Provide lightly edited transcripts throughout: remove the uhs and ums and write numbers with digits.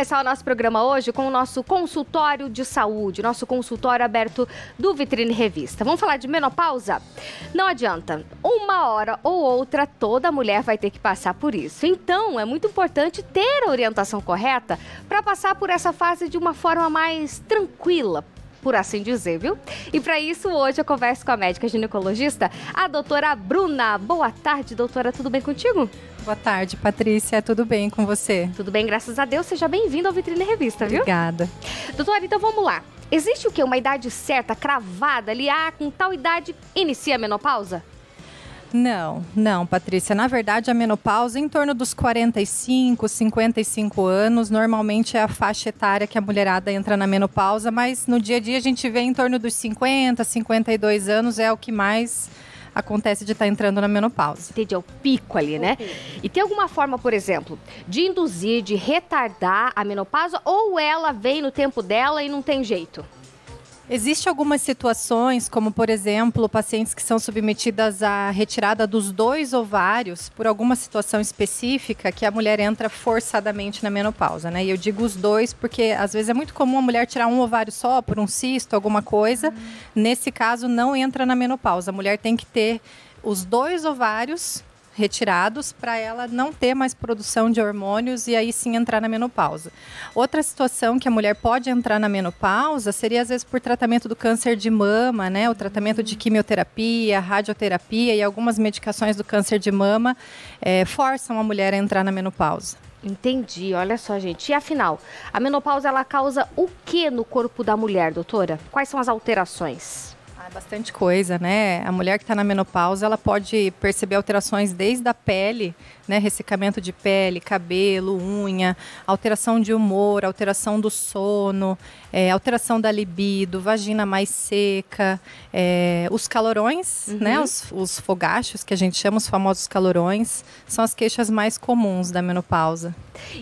Começar o nosso programa hoje com o nosso consultório de saúde, nosso consultório aberto do Vitrine Revista. Vamos falar de menopausa? Não adianta, uma hora ou outra toda mulher vai ter que passar por isso. Então é muito importante ter a orientação correta para passar por essa fase de uma forma mais tranquila, por assim dizer, viu? E para isso, hoje eu converso com a médica ginecologista, a doutora Bruna. Boa tarde, doutora, tudo bem contigo? Boa tarde, Patrícia, tudo bem com você? Tudo bem, graças a Deus. Seja bem-vindo ao Vitrine Revista, viu? Obrigada. Doutora, então vamos lá. Existe o quê? Uma idade certa, cravada ali? Com tal idade inicia a menopausa? Não, Patrícia. Na verdade, a menopausa em torno dos 45, 55 anos, normalmente é a faixa etária que a mulherada entra na menopausa, mas no dia a dia a gente vê em torno dos 50, 52 anos, é o que mais acontece de estar entrando na menopausa. Entendi, é o pico ali, né? E tem alguma forma, por exemplo, de induzir, de retardar a menopausa, ou ela vem no tempo dela e não tem jeito? Existem algumas situações, como por exemplo, pacientes que são submetidas à retirada dos 2 ovários por alguma situação específica que a mulher entra forçadamente na menopausa, né? E eu digo os 2 porque às vezes é muito comum a mulher tirar um ovário só por um cisto, alguma coisa. Nesse caso não entra na menopausa. A mulher tem que ter os 2 ovários retirados para ela não ter mais produção de hormônios e aí sim entrar na menopausa. Outra situação que a mulher pode entrar na menopausa seria às vezes por tratamento do câncer de mama, né? O tratamento de quimioterapia, radioterapia e algumas medicações do câncer de mama forçam a mulher a entrar na menopausa. Entendi, olha só, gente. E afinal, a menopausa ela causa o que no corpo da mulher, doutora? Quais são as alterações? Bastante coisa, né? A mulher que está na menopausa, ela pode perceber alterações desde a pele, né? Ressecamento de pele, cabelo, unha, alteração de humor, alteração do sono, alteração da libido, vagina mais seca, os calorões, né? Os fogachos, que a gente chama os famosos calorões, são as queixas mais comuns da menopausa.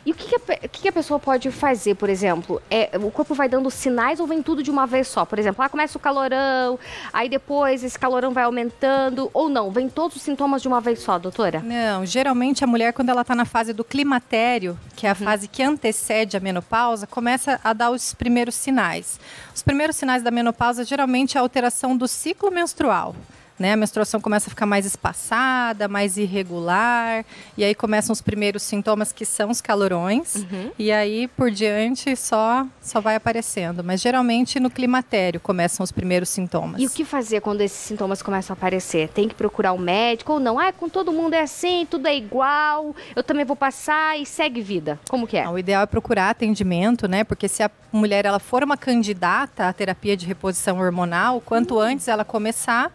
E o que a pessoa pode fazer, por exemplo? O corpo vai dando sinais ou vem tudo de uma vez só? Por exemplo, começa o calorão, aí depois esse calorão vai aumentando, ou não? Vem todos os sintomas de uma vez só, doutora? Não, geralmente a mulher, quando ela está na fase do climatério, que é a fase que antecede a menopausa, começa a dar os primeiros sinais. Os primeiros sinais da menopausa geralmente é a alteração do ciclo menstrual. Né? A menstruação começa a ficar mais espaçada, mais irregular, e aí começam os primeiros sintomas que são os calorões, e aí por diante só vai aparecendo. Mas geralmente no climatério começam os primeiros sintomas. E o que fazer quando esses sintomas começam a aparecer? Tem que procurar um médico ou não? Com todo mundo é assim, tudo é igual, eu também vou passar e segue vida. Como que é? O ideal é procurar atendimento, né? Porque se a mulher ela for uma candidata à terapia de reposição hormonal, quanto antes ela começar,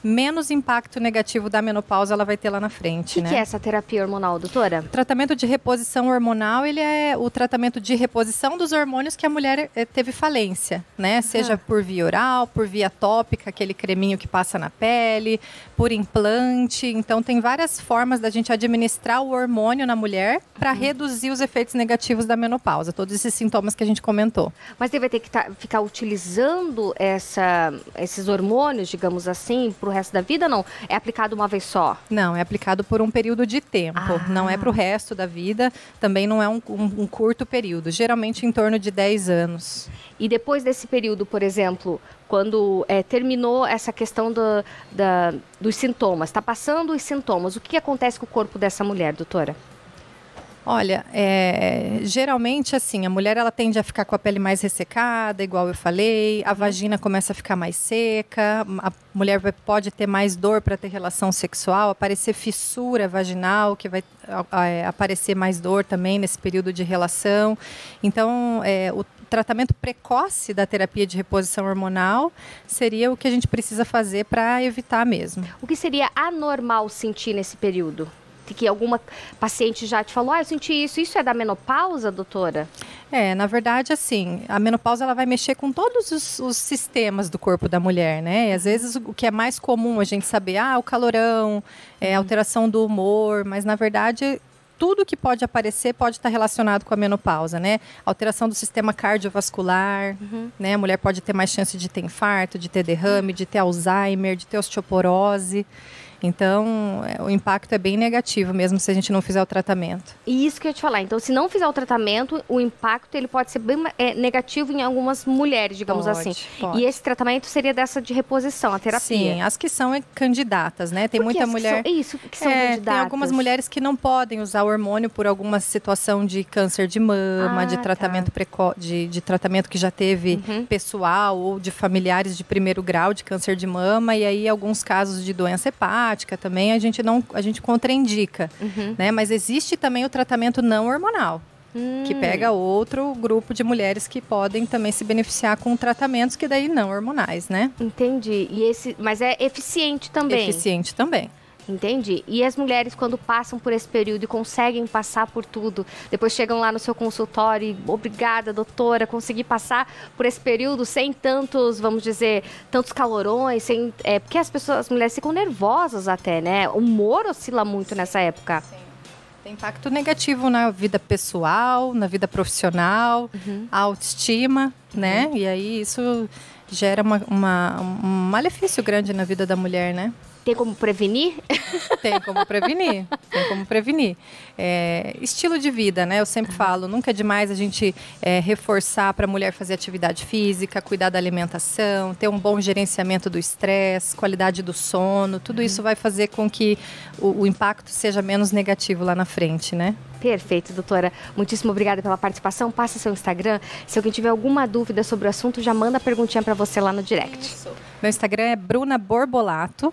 menos impacto negativo da menopausa ela vai ter lá na frente, né? O que é essa terapia hormonal, doutora? O tratamento de reposição hormonal, ele é o tratamento de reposição dos hormônios que a mulher teve falência, né? Seja por via oral, por via tópica, aquele creminho que passa na pele, por implante. Então, tem várias formas da gente administrar o hormônio na mulher para reduzir os efeitos negativos da menopausa, todos esses sintomas que a gente comentou. Mas ele vai ter que ficar utilizando esses hormônios, digamos assim, pro resto da vida, não? É aplicado uma vez só? Não, é aplicado por um período de tempo. Não é pro resto da vida, também não é um curto período. Geralmente em torno de 10 anos. E depois desse período, por exemplo, quando terminou essa questão dos sintomas, está passando os sintomas, o que acontece com o corpo dessa mulher, doutora? Olha, geralmente assim, a mulher ela tende a ficar com a pele mais ressecada, igual eu falei, a vagina começa a ficar mais seca, a mulher pode ter mais dor para ter relação sexual, aparecer fissura vaginal, que vai aparecer mais dor também nesse período de relação. Então, o tratamento precoce da terapia de reposição hormonal seria o que a gente precisa fazer para evitar mesmo. O que seria anormal sentir nesse período? Que alguma paciente já te falou, eu senti isso é da menopausa, doutora? Na verdade, assim, a menopausa ela vai mexer com todos os sistemas do corpo da mulher, né? E às vezes o que é mais comum a gente saber, o calorão, alteração do humor, mas na verdade tudo que pode aparecer pode estar relacionado com a menopausa, né? Alteração do sistema cardiovascular, né? A mulher pode ter mais chance de ter infarto, de ter derrame, de ter Alzheimer, de ter osteoporose. Então, o impacto é bem negativo mesmo se a gente não fizer o tratamento. E isso que eu ia te falar. Então, se não fizer o tratamento, o impacto ele pode ser bem negativo em algumas mulheres, digamos assim. Pode. E esse tratamento seria dessa de reposição, a terapia. Sim, as que são candidatas, né? Tem muita mulher... que são candidatas? Tem algumas mulheres que não podem usar hormônio por alguma situação de câncer de mama, de tratamento de tratamento que já teve pessoal ou de familiares de primeiro grau de câncer de mama, e aí alguns casos de doença hepática também a gente contraindica, né? Mas existe também o tratamento não hormonal, que pega outro grupo de mulheres que podem também se beneficiar com tratamentos que daí não hormonais, né? Entendi. Mas é eficiente também? Eficiente também. Entendi. E as mulheres, quando passam por esse período e conseguem passar por tudo, depois chegam lá no seu consultório e, obrigada, doutora, consegui passar por esse período sem tantos, vamos dizer, tantos calorões, porque as mulheres ficam nervosas até, né? O humor oscila muito nessa época. Sim. Tem impacto negativo na vida pessoal, na vida profissional, a autoestima, né? E aí isso gera um malefício grande na vida da mulher, né? Tem como prevenir? Tem como prevenir, tem como prevenir. Estilo de vida, né? Eu sempre falo, nunca é demais a gente reforçar para a mulher fazer atividade física, cuidar da alimentação, ter um bom gerenciamento do estresse, qualidade do sono, tudo isso vai fazer com que o impacto seja menos negativo lá na frente, né? Perfeito, doutora. Muitíssimo obrigada pela participação. Passa seu Instagram. Se alguém tiver alguma dúvida sobre o assunto, já manda a perguntinha para você lá no direct. Isso. Meu Instagram é Bruna Borbolato,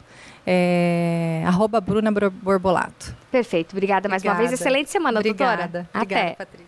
@Bruna Borbolato. Perfeito. Obrigada mais uma vez. Excelente semana, doutora. Obrigada, Até. Patrícia.